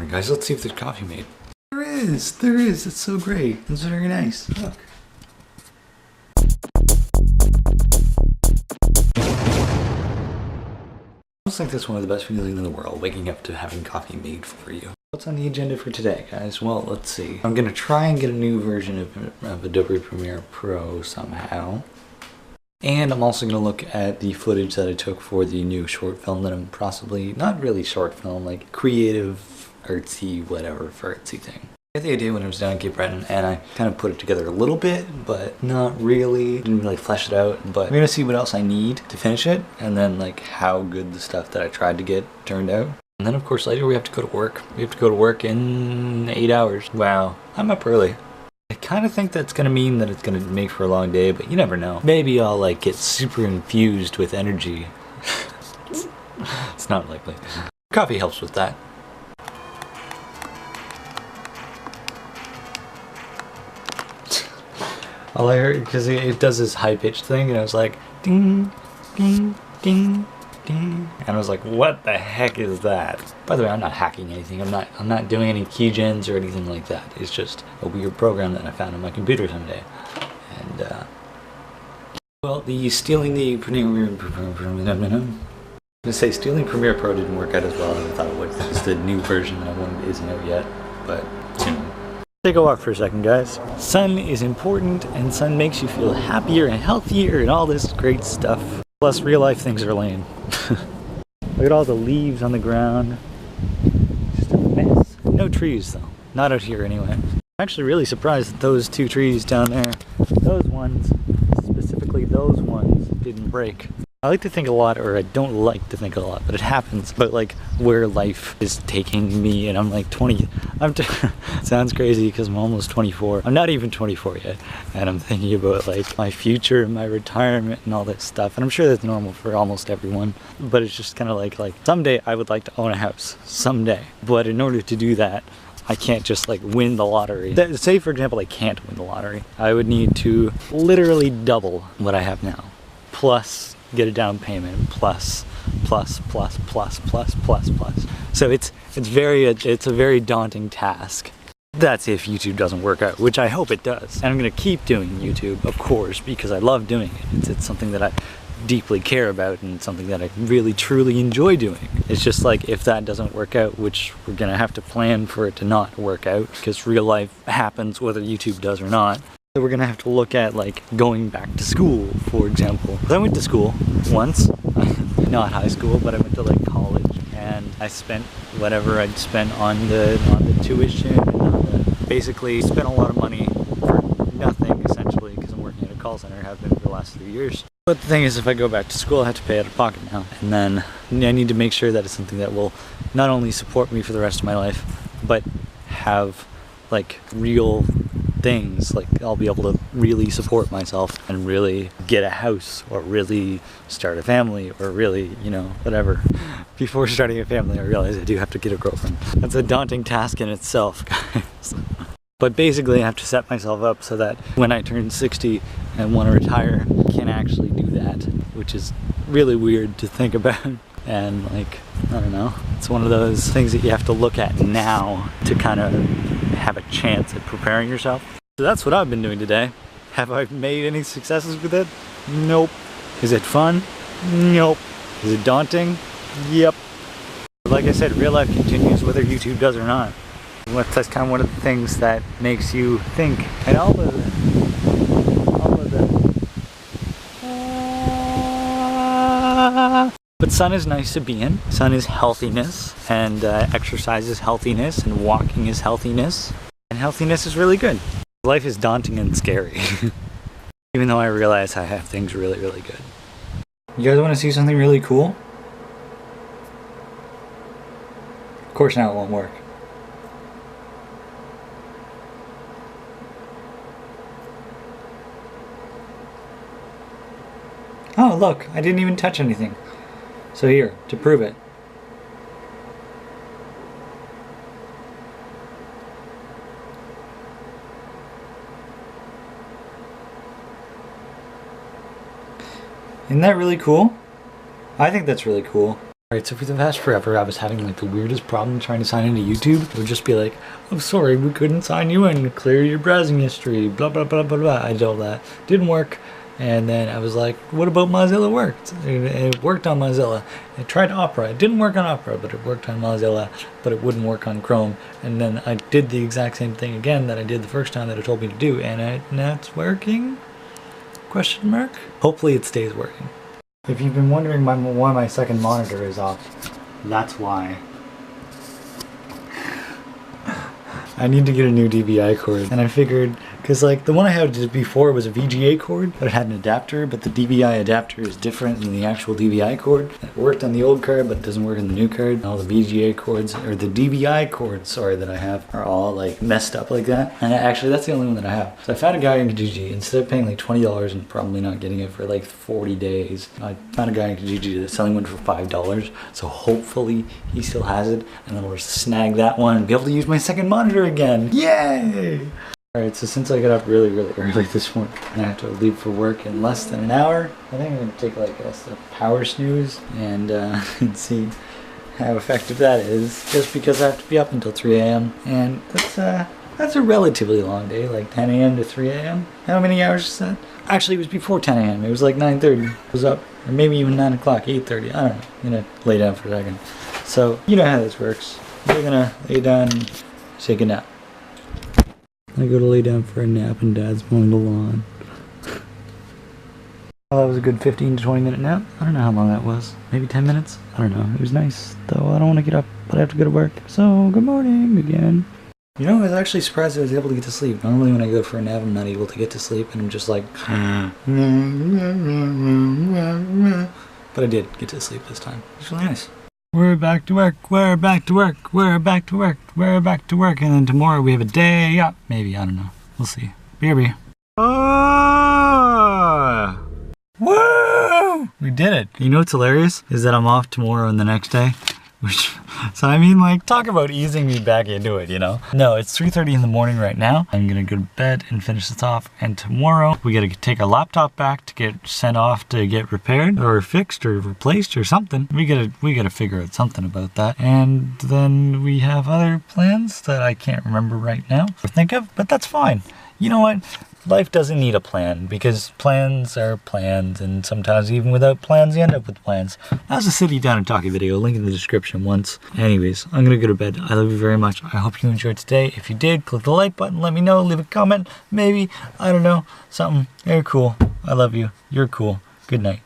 Alright guys, let's see if there's coffee made. There is, it's so great. It's very nice, look. I think that's one of the best feelings in the world, waking up to having coffee made for you. What's on the agenda for today, guys? Well, let's see. I'm gonna try and get a new version of Adobe Premiere Pro somehow. And I'm also gonna look at the footage that I took for the new short film that I'm possibly, not really short film, like creative, artsy, whatever, artsy thing. I had the idea when I was down in Cape Breton, and I kind of put it together a little bit, but not really. Didn't really flesh it out, but I'm gonna see what else I need to finish it, and then like how good the stuff that I tried to get turned out. And then of course later we have to go to work. We have to go to work in 8 hours. Wow, I'm up early. I kind of think that's gonna mean that it's gonna make for a long day, but you never know. Maybe I'll like get super infused with energy. It's not likely. Coffee helps with that. All I heard, because it does this high-pitched thing, and I was like, ding, ding, ding, ding, and I was like, what the heck is that? By the way, I'm not hacking anything. I'm not doing any keygens or anything like that. It's just a weird program that I found on my computer someday, and well, stealing Premiere Pro didn't work out as well as I thought it would. It's the new version that one isn't out yet, but soon. Take a walk for a second, guys. Sun is important, and sun makes you feel happier and healthier and all this great stuff. Plus, real life things are lame. Look at all the leaves on the ground. Just a mess. No trees, though. Not out here, anyway. I'm actually really surprised that those two trees down there, those ones, specifically those ones, didn't break. I like to think a lot, or I don't like to think a lot, but it happens. But like where life is taking me, and I'm like 20, sounds crazy because I'm almost 24. I'm not even 24 yet, and I'm thinking about like my future and my retirement and all that stuff. And I'm sure that's normal for almost everyone, but it's just kind of like someday I would like to own a house, someday. But in order to do that, I can't just like win the lottery. Say for example, I can't win the lottery. I would need to literally double what I have now, plus get a down payment, plus. So it's a very daunting task. That's if YouTube doesn't work out, which I hope it does. And I'm gonna keep doing YouTube, of course, because I love doing it. It's something that I deeply care about and something that I really truly enjoy doing. It's just like if that doesn't work out, which we're gonna have to plan for it to not work out, because real life happens whether YouTube does or not. So we're gonna have to look at like going back to school, for example. I went to school once, not high school, but I went to like college, and I spent whatever I'd spent on the tuition, and basically spent a lot of money for nothing essentially, because I'm working at a call center, have been for the last 3 years. But the thing is, if I go back to school, I have to pay out of pocket now, and then I need to make sure that it's something that will not only support me for the rest of my life, but have like real things, like I'll be able to really support myself and really get a house, or really start a family, or really, you know, whatever. Before starting a family, I realize I do have to get a girlfriend. That's a daunting task in itself, guys. But basically I have to set myself up so that when I turn 60 and want to retire, I can actually do that, which is really weird to think about. And like, I don't know, it's one of those things that you have to look at now to kind of have a chance at preparing yourself. So that's what I've been doing today. Have I made any successes with it? Nope. Is it fun? Nope. Is it daunting? Yep. Like I said, real life continues whether YouTube does or not. That's kind of one of the things that makes you think. And all of the but sun is nice to be in. Sun is healthiness, and exercise is healthiness, and walking is healthiness. And healthiness is really good. Life is daunting and scary. Even though I realize I have things really, really good. You guys want to see something really cool? Of course now it won't work. Oh look, I didn't even touch anything. So here, to prove it. Isn't that really cool? I think that's really cool. Alright, so for the past forever, I was having like the weirdest problem trying to sign into YouTube. It would just be like, oh sorry, we couldn't sign you in, clear your browsing history, blah blah blah blah blah. I did all that. Didn't work. And then I was like, what about Mozilla worked? It worked on Mozilla. I tried Opera. It didn't work on Opera, but it worked on Mozilla, but it wouldn't work on Chrome. And then I did the exact same thing again that I did the first time that it told me to do, and now it's working? Question mark? Hopefully it stays working. If you've been wondering why my second monitor is off, that's why. I need to get a new DVI cord, and I figured, because like the one I had before was a VGA cord, but it had an adapter, but the DVI adapter is different than the actual DVI cord. It worked on the old card, but it doesn't work on the new card. All the VGA cords, or the DVI cords, sorry, that I have are all like messed up like that. And actually that's the only one that I have. So I found a guy in Kijiji, instead of paying like $20 and probably not getting it for like 40 days, I found a guy in Kijiji that's selling one for $5. So hopefully he still has it, and then I'll just snag that one and be able to use my second monitor again. Yay! Alright, so since I got up really early this morning and I have to leave for work in less than an hour, I think I'm going to take like a power snooze and see how effective that is, just because I have to be up until 3 a.m. and that's a relatively long day, like 10 a.m. to 3 a.m. How many hours is that? Actually, it was before 10 a.m. It was like 9:30. I was up, or maybe even 9 o'clock, 8:30. I don't know. I'm going to lay down for a second. So, you know how this works. You're going to lay down and take a nap. I go to lay down for a nap and Dad's mowing the lawn. Well, that was a good 15 to 20 minute nap. I don't know how long that was. Maybe 10 minutes? I don't know. It was nice, though I don't want to get up, but I have to go to work. So, good morning again. You know, I was actually surprised I was able to get to sleep. Normally when I go for a nap, I'm not able to get to sleep, and I'm just like... But I did get to sleep this time. It's really nice. We're back to work, we're back to work, we're back to work, we're back to work, and then tomorrow we have a day up. Maybe, I don't know. We'll see. BRB. Oh! Woo! We did it. You know what's hilarious? Is that I'm off tomorrow and the next day. So I mean, like, talk about easing me back into it, you know? No, it's 3:30 in the morning right now. I'm gonna go to bed and finish this off, and tomorrow we gotta take our laptop back to get sent off to get repaired or fixed or replaced or something. We gotta figure out something about that. And then we have other plans that I can't remember right now or think of, but that's fine. You know what? Life doesn't need a plan, because plans are plans, and sometimes even without plans you end up with plans. That was a City Down and Talkie video, link in the description once. Anyways, I'm gonna go to bed. I love you very much. I hope you enjoyed today. If you did, click the like button, let me know, leave a comment, maybe, I don't know, something. You're cool. I love you. You're cool. Good night.